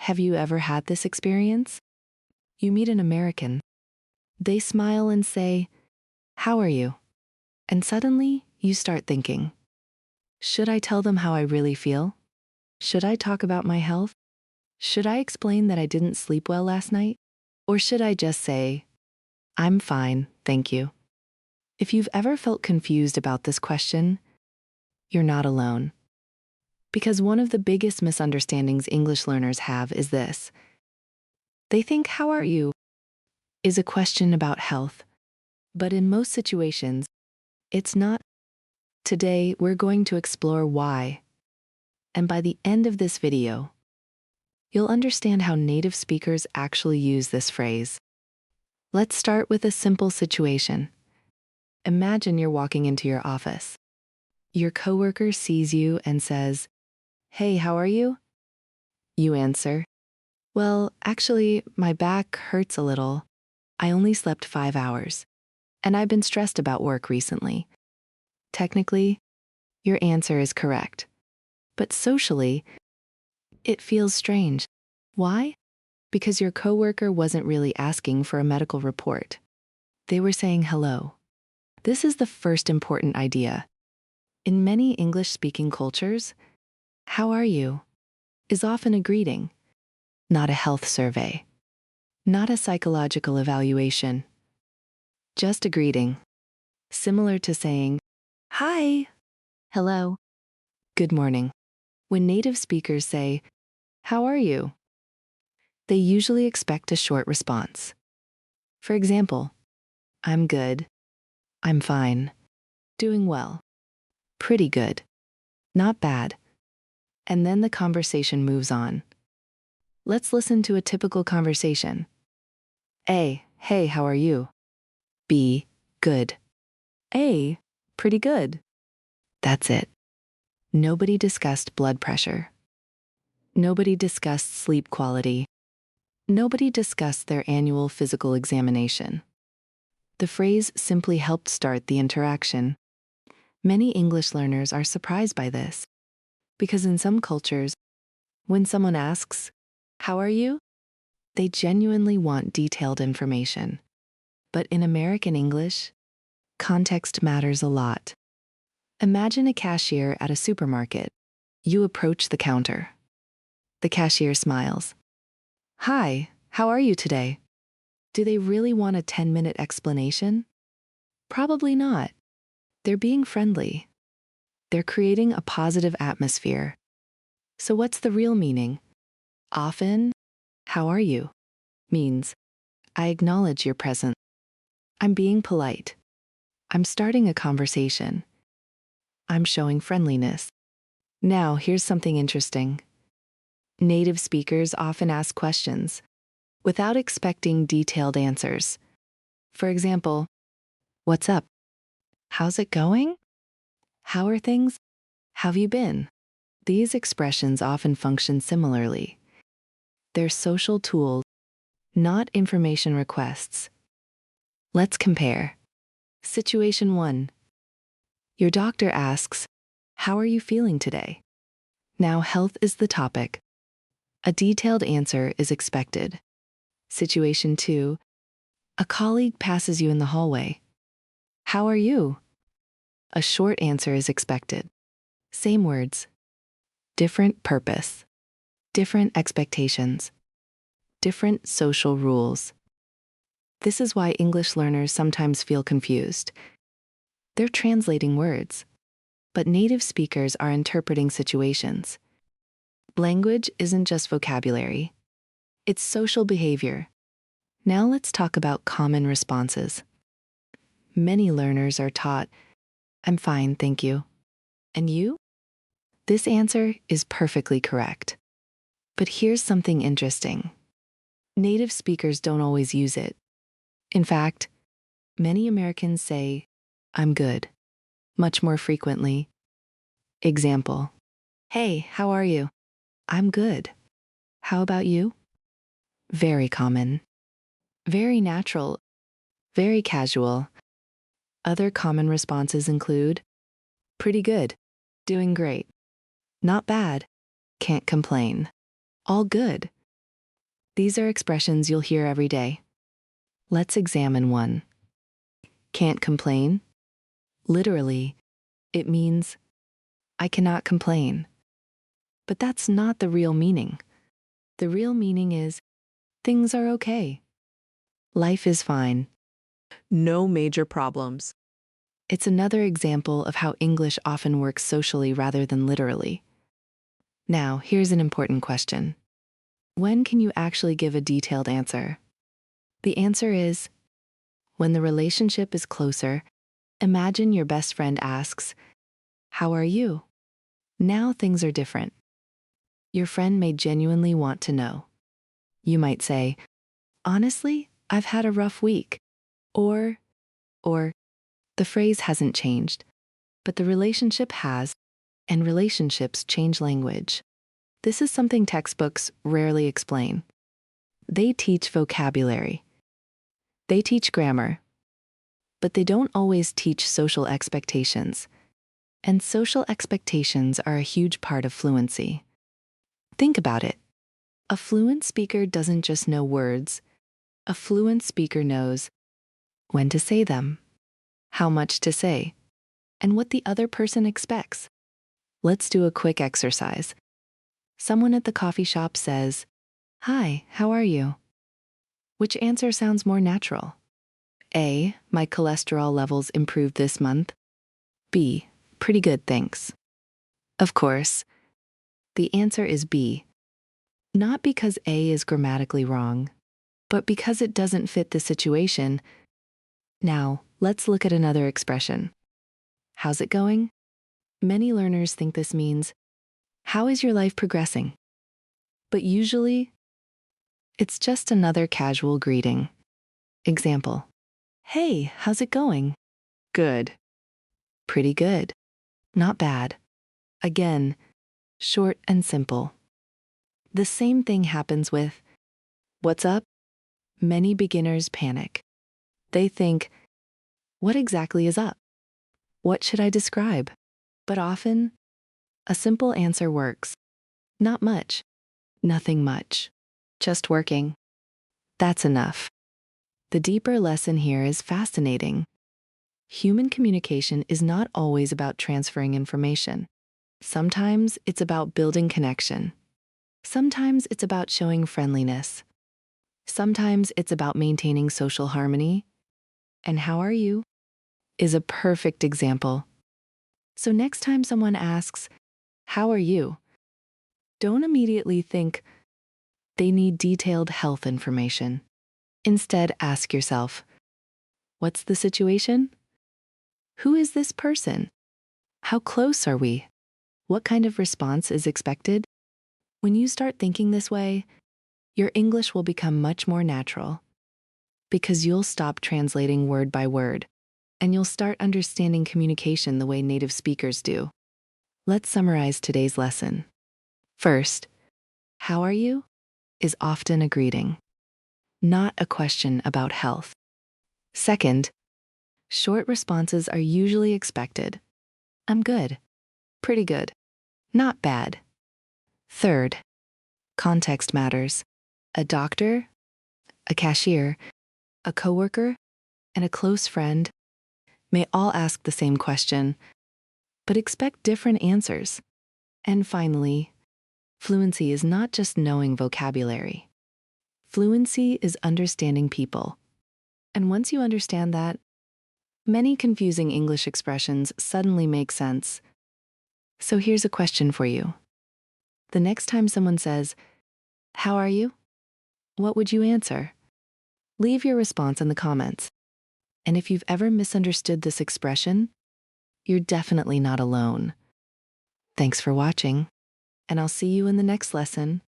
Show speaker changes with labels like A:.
A: Have you ever had this experience? You meet an American. They smile and say, "How are you?" And suddenly, you start thinking, should I tell them how I really feel? Should I talk about my health? Should I explain that I didn't sleep well last night? Or should I just say, "I'm fine, thank you"? If you've ever felt confused about this question, you're not alone. Because one of the biggest misunderstandings English learners have is this. They think, "How are you?" is a question about health. But in most situations, it's not. Today, we're going to explore why. And by the end of this video, you'll understand how native speakers actually use this phrase. Let's start with a simple situation. Imagine you're walking into your office. Your coworker sees you and says, "Hey, how are you?" You answer, "Well, actually, my back hurts a little. I only slept 5 hours, and I've been stressed about work recently." Technically, your answer is correct. But socially, it feels strange. Why? Because your coworker wasn't really asking for a medical report. They were saying hello. This is the first important idea. In many English-speaking cultures, "How are you?" is often a greeting, not a health survey, not a psychological evaluation, just a greeting, similar to saying, "Hi," "Hello," "Good morning." When native speakers say, "How are you?" they usually expect a short response. For example, "I'm good," "I'm fine," "Doing well," "Pretty good," "Not bad." And then the conversation moves on. Let's listen to a typical conversation. A, "Hey, how are you?" B, "Good." A, "Pretty good." That's it. Nobody discussed blood pressure. Nobody discussed sleep quality. Nobody discussed their annual physical examination. The phrase simply helped start the interaction. Many English learners are surprised by this, because in some cultures, when someone asks, "How are you?" they genuinely want detailed information. But in American English, context matters a lot. Imagine a cashier at a supermarket. You approach the counter. The cashier smiles. "Hi, how are you today?" Do they really want a 10-minute explanation? Probably not. They're being friendly. They're creating a positive atmosphere. So what's the real meaning? Often, "How are you?" means, I acknowledge your presence. I'm being polite. I'm starting a conversation. I'm showing friendliness. Now, here's something interesting. Native speakers often ask questions without expecting detailed answers. For example, "What's up?" "How's it going?" "How are things?" "Have you been?" These expressions often function similarly. They're social tools, not information requests. Let's compare. Situation 1. Your doctor asks, "How are you feeling today?" Now, health is the topic. A detailed answer is expected. Situation 2. A colleague passes you in the hallway. "How are you?" A short answer is expected. Same words. Different purpose. Different expectations. Different social rules. This is why English learners sometimes feel confused. They're translating words, but native speakers are interpreting situations. Language isn't just vocabulary. It's social behavior. Now let's talk about common responses. Many learners are taught, "I'm fine, thank you." And you? This answer is perfectly correct. But here's something interesting. Native speakers don't always use it. In fact, many Americans say, "I'm good," much more frequently. Example, "Hey, how are you?" "I'm good. How about you?" Very common. Very natural. Very casual. Other common responses include, "Pretty good," "Doing great," "Not bad," "Can't complain," "All good." These are expressions you'll hear every day. Let's examine one. Can't complain? Literally, it means, I cannot complain. But that's not the real meaning. The real meaning is, things are okay. Life is fine.
B: No major problems.
A: It's another example of how English often works socially rather than literally. Now, here's an important question. When can you actually give a detailed answer? The answer is, when the relationship is closer, imagine your best friend asks, "How are you?" Now things are different. Your friend may genuinely want to know. You might say, "Honestly, I've had a rough week." Or, the phrase hasn't changed, but the relationship has, and relationships change language. This is something textbooks rarely explain. They teach vocabulary. They teach grammar. But they don't always teach social expectations. And social expectations are a huge part of fluency. Think about it. A fluent speaker doesn't just know words. A fluent speaker knows when to say them, how much to say, and what the other person expects. Let's do a quick exercise. Someone at the coffee shop says, "Hi, how are you?" Which answer sounds more natural? A, my cholesterol levels improved this month. B, pretty good, thanks. Of course, the answer is B. Not because A is grammatically wrong, but because it doesn't fit the situation. Now, let's look at another expression. How's it going? Many learners think this means, how is your life progressing? But usually, it's just another casual greeting. Example, hey, how's it going? Good. Pretty good. Not bad. Again, short and simple. The same thing happens with, what's up? Many beginners panic. They think, what exactly is up? What should I describe? But often, a simple answer works. Not much. Nothing much. Just working. That's enough. The deeper lesson here is fascinating. Human communication is not always about transferring information. Sometimes it's about building connection. Sometimes it's about showing friendliness. Sometimes it's about maintaining social harmony. And how are you? Is a perfect example. So next time someone asks, how are you? Don't immediately think they need detailed health information. Instead, ask yourself, what's the situation? Who is this person? How close are we? What kind of response is expected? When you start thinking this way, your English will become much more natural because you'll stop translating word by word and you'll start understanding communication the way native speakers do. Let's summarize today's lesson. First, how are you is often a greeting, not a question about health. Second, short responses are usually expected. I'm good. Pretty good. Not bad. Third, context matters. A doctor, a cashier, a coworker, and a close friend may all ask the same question, but expect different answers. And finally, fluency is not just knowing vocabulary. Fluency is understanding people. And once you understand that, many confusing English expressions suddenly make sense. So here's a question for you. The next time someone says, how are you? What would you answer? Leave your response in the comments. And if you've ever misunderstood this expression, you're definitely not alone. Thanks for watching, and I'll see you in the next lesson.